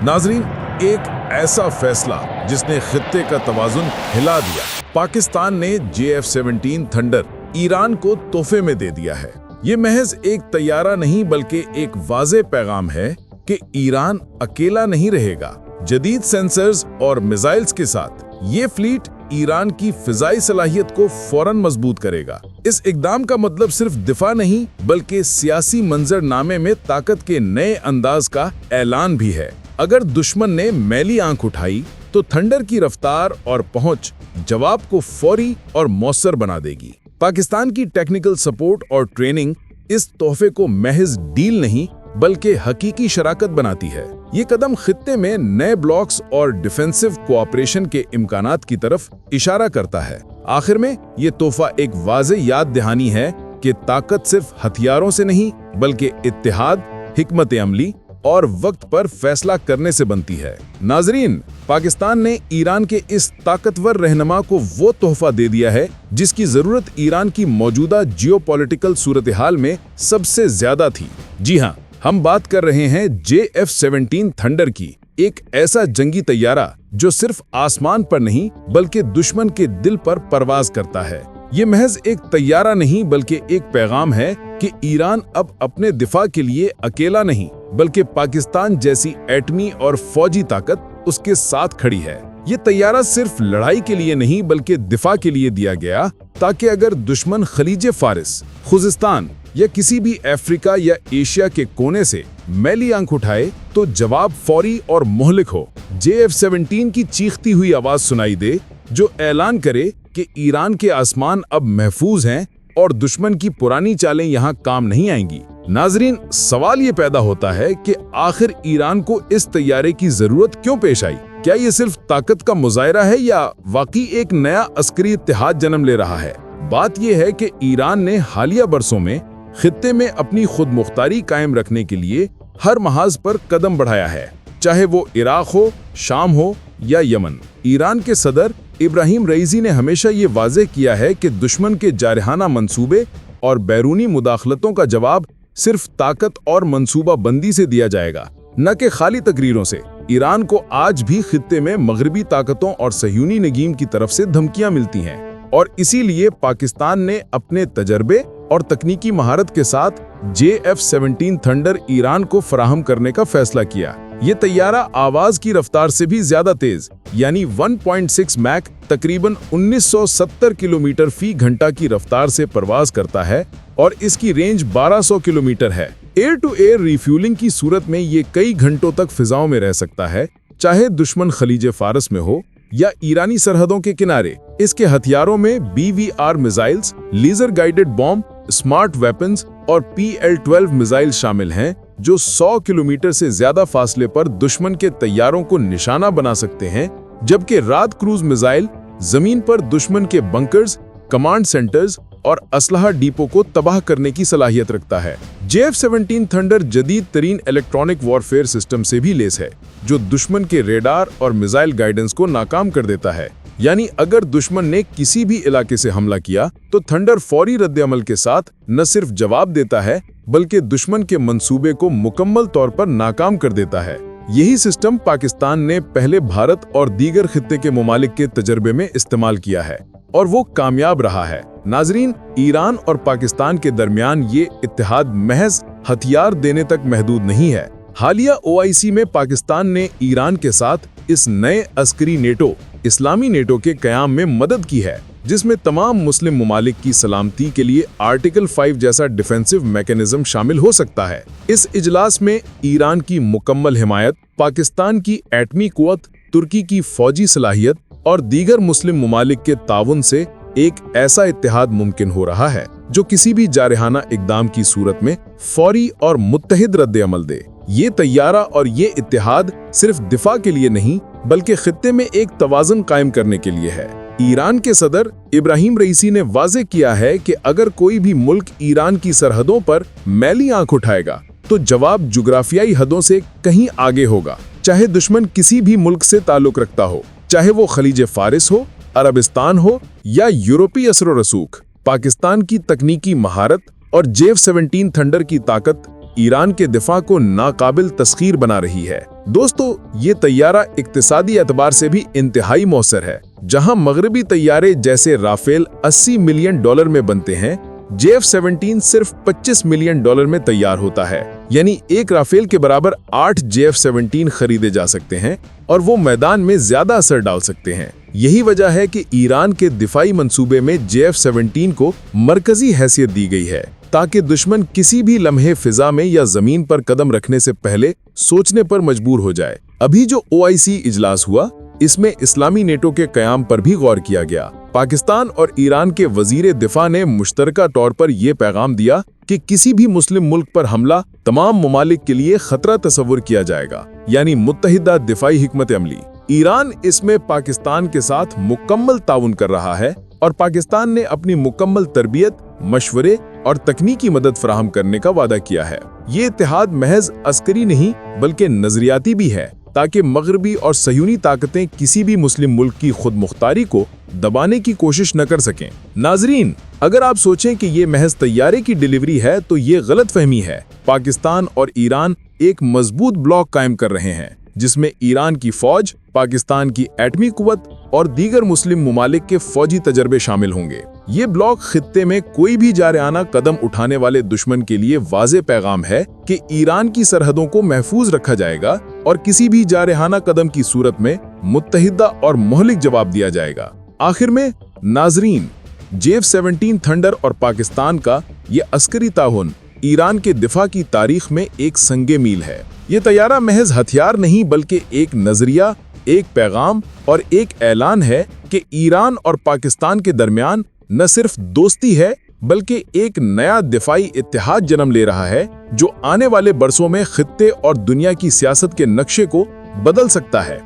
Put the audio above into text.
नाजरीन, एक ऐसा फैसला जिसने खित्ते का तवाजुन हिला दिया। पाकिस्तान ने JF-17 थंडर ईरान को तोहफे में दे दिया है। ये महज एक तैयारा नहीं बल्कि एक वाज़े पैगाम है कि ईरान अकेला नहीं रहेगा। जदीद सेंसर्स और मिसाइल्स के साथ ये फ्लीट ईरान की फिजाई सलाहियत को फौरन मजबूत करेगा। इस इकदाम का मतलब सिर्फ दिफा नहीं बल्कि सियासी मंजरनामे में ताकत के नए अंदाज का ऐलान भी है। अगर दुश्मन ने मैली आंख उठाई तो थंडर की रफ्तार और पहुंच जवाब को फौरी और मौसर बना देगी। पाकिस्तान की टेक्निकल सपोर्ट और ट्रेनिंग इस तोहफे को महज डील नहीं बल्कि हकीकी शराकत बनाती है। ये कदम खित्ते में नए ब्लॉक्स और डिफेंसिव कोऑपरेशन के इम्कानात की तरफ इशारा करता है। आखिर में ये तोहफा एक वाज़े याद दहानी है कि ताकत सिर्फ हथियारों से नहीं बल्कि इत्तेहाद, हिकमत अमली और वक्त पर फैसला करने से बनती है। नाजरीन, पाकिस्तान ने ईरान के इस ताकतवर रहनुमा को वो तोहफा दे दिया है जिसकी जरूरत ईरान की मौजूदा जियोपॉलिटिकल सूरत हाल में सबसे ज्यादा थी। जी हाँ, हम बात कर रहे हैं JF-17 थंडर की, एक ऐसा जंगी तैयारा जो सिर्फ आसमान पर नहीं बल्कि दुश्मन के दिल पर परवाज करता है। ये महज एक तैयारा नहीं बल्कि एक पैगाम है कि ईरान अब अपने दिफा के लिए अकेला नहीं बल्कि पाकिस्तान जैसी एटमी और फौजी ताकत उसके साथ खड़ी है। ये तैयारा सिर्फ लड़ाई के लिए नहीं बल्कि दिफा के लिए दिया गया ताकि अगर दुश्मन खलीज फारिस, खुजिस्तान या किसी भी अफ्रीका या एशिया के कोने से मैली आंख उठाए तो जवाब फौरी और मोहलिक हो। JF-17 की चीखती हुई आवाज सुनाई दे जो ऐलान करे कि ईरान के आसमान अब महफूज हैं और दुश्मन की पुरानी चालें यहाँ काम नहीं आएंगी। नाजरीन, सवाल ये पैदा होता है कि आखिर ईरान को इस तैयारे की जरूरत क्यों पेश आई? क्या ये सिर्फ ताकत का मुजाहिरा है या वाकई एक नया अस्करी इत्तेहाद जन्म ले रहा है? बात यह है कि ईरान ने हालिया बरसों में खित्ते में अपनी खुद मुख्तारी कायम रखने के लिए हर महाज पर कदम बढ़ाया है, चाहे वो इराक हो, शाम हो या यमन। ईरान के सदर इब्राहिम रईसी ने हमेशा ये वाज़ेह किया है कि दुश्मन के जारहाना मंसूबे और बैरूनी मुदाखलतों का जवाब सिर्फ ताकत और मंसूबा बंदी से दिया जाएगा, न कि खाली तकरीरों से। ईरान को आज भी खित्ते में मगरबी ताकतों और सहयूनी नगीम की तरफ से धमकियां मिलती हैं और इसीलिए पाकिस्तान ने अपने तजर्बे और तकनीकी महारत के साथ JF-17 थंडर ईरान को फराहम करने का फैसला किया। ये तैयारा आवाज की रफ्तार से भी ज्यादा तेज यानी 1.6 मैक तकरीबन 1970 किलोमीटर फी घंटा की रफ्तार से परवाज करता है और इसकी रेंज 1200 किलोमीटर है। एयर टू एयर रिफ्यूलिंग की सूरत में ये कई घंटों तक फिजाओं में रह सकता है, चाहे दुश्मन खलीज फारस में हो या ईरानी सरहदों के किनारे। इसके हथियारों में BVR missiles, laser guided bomb, smart weapons और PL-12 मिसाइल शामिल हैं जो 100 किलोमीटर से ज्यादा फासले पर दुश्मन के तैयारों को निशाना बना सकते हैं, जबकि रात क्रूज मिसाइल जमीन पर दुश्मन के बंकर्स, कमांड सेंटर्स और असलहा डिपो को तबाह करने की सलाहियत रखता है। JF-17 थंडर जदीद तरीन इलेक्ट्रॉनिक वॉरफेयर सिस्टम से भी लैस है जो दुश्मन के रेडार और मिसाइल गाइडेंस को नाकाम कर देता है। यानी अगर दुश्मन ने किसी भी इलाके से हमला किया तो थंडर फौरी रद्द-ए-अमल के साथ न सिर्फ जवाब देता है बल्कि दुश्मन के मंसूबे को मुकम्मल तौर पर नाकाम कर देता है। यही सिस्टम पाकिस्तान ने पहले भारत और दीगर खित्ते के ममालिक के तजर्बे में इस्तेमाल किया है और वो कामयाब रहा है। नाजरीन, ईरान और पाकिस्तान के दरमियान ये इत्तेहाद महज हथियार देने तक महदूद नहीं है। हालिया OIC में पाकिस्तान ने ईरान के साथ इस नए अस्करी नेटो, इस्लामी नेटो के क़याम में मदद की है, जिसमें तमाम मुस्लिम ममालिक की सलामती के लिए आर्टिकल 5 जैसा डिफेंसिव मैकेनिज्म शामिल हो सकता है। इस इजलास में ईरान की मुकम्मल हिमायत, पाकिस्तान की एटमी कुव्वत, तुर्की की फौजी सलाहियत और दीगर मुस्लिम ममालिक के ताउन से एक ऐसा इत्तेहाद मुमकिन हो रहा है जो किसी भी जारहाना इकदाम की सूरत में फौरी और मुत्तहिद रद्द-ए-अमल दे। ये तैयारा और ये इत्तेहाद सिर्फ दिफा के लिए नहीं बल्कि खित्ते में एक तवाज़ुन कायम करने के लिए है। ईरान के सदर इब्राहिम रईसी ने वाज़ेह किया है कि अगर कोई भी मुल्क ईरान की सरहदों पर मैली आंख उठाएगा तो जवाब जुग्राफियाई हदों से कहीं आगे होगा, चाहे दुश्मन किसी भी मुल्क से ताल्लुक रखता हो, चाहे वो खलीज फारिस हो, अरबिस्तान हो या यूरोपीय असर रसूख। पाकिस्तान की तकनीकी महारत और JF-17 थंडर की ताकत ईरान के दिफा को नाकाबिल तस्खीर बना रही है। दोस्तों, ये तैयारा इक्तिसादी एतबार से भी इंतहाई मौसर है। जहां मगरबी तैयारे जैसे राफेल $80 मिलियन में बनते हैं, JF-17 सिर्फ $25 मिलियन में तैयार होता है। यानी एक राफेल के बराबर 8 JF-17 खरीदे जा सकते हैं और वो मैदान में ज्यादा असर डाल सकते हैं। यही वजह है कि ईरान के दिफाई मंसूबे में JF-17 को मरकजी हैसियत दी गई है, ताकि दुश्मन किसी भी लम्हे फिजा में या जमीन पर कदम रखने से पहले सोचने पर मजबूर हो जाए। अभी जो OIC इजलास हुआ, इसमें इस्लामी नेटो के कयाम पर भी गौर किया गया। पाकिस्तान और ईरान के वजीर दिफा ने मुश्तरका तौर पर यह पैगाम दिया कि किसी भी मुस्लिम मुल्क पर हमला तमाम ममालिक के लिए खतरा तस्वुर किया जाएगा, यानी मुत्तहिदा दिफाई हिकमत अमली। ईरान इसमें पाकिस्तान के साथ मुकम्मल ताउन कर रहा है और पाकिस्तान ने अपनी मुकम्मल तरबियत, मशवरे और तकनीकी मदद फराहम करने का वादा किया है। ये इत्तेहाद महज अस्करी नहीं बल्कि नजरियाती भी है, ताकि मगरबी और सयूनी ताकतें किसी भी मुस्लिम मुल्क की खुद मुख्तारी को दबाने की कोशिश न कर सकें। नाजरीन, अगर आप सोचें कि ये महज तैयारे की डिलीवरी है तो ये गलत फहमी है। पाकिस्तान और ईरान एक मजबूत ब्लॉक कायम कर रहे हैं, जिसमें ईरान की फौज, पाकिस्तान की एटमी कुव्वत और दीगर मुस्लिम ममालिक के फौजी तजर्बे शामिल होंगे। ये ब्लॉक खित्ते में कोई भी जारहाना कदम उठाने वाले दुश्मन के लिए वाज़े पैगाम है कि ईरान की सरहदों को महफूज रखा जाएगा और किसी भी जारहाना कदम की सूरत में मुत्तहिदा और मोहलिक जवाब दिया जाएगा। आखिर में नाजरीन, JF-17 थंडर और पाकिस्तान का ये अस्करी ताउन ईरान के दिफा की तारीख में एक संगे मील है। ये तैयारा महज हथियार नहीं बल्कि एक नजरिया, एक पैगाम और एक ऐलान है कि ईरान और पाकिस्तान के दरमियान न सिर्फ दोस्ती है बल्कि एक नया दिफाई इत्तेहाद जन्म ले रहा है, जो आने वाले बरसों में खित्ते और दुनिया की सियासत के नक्शे को बदल सकता है।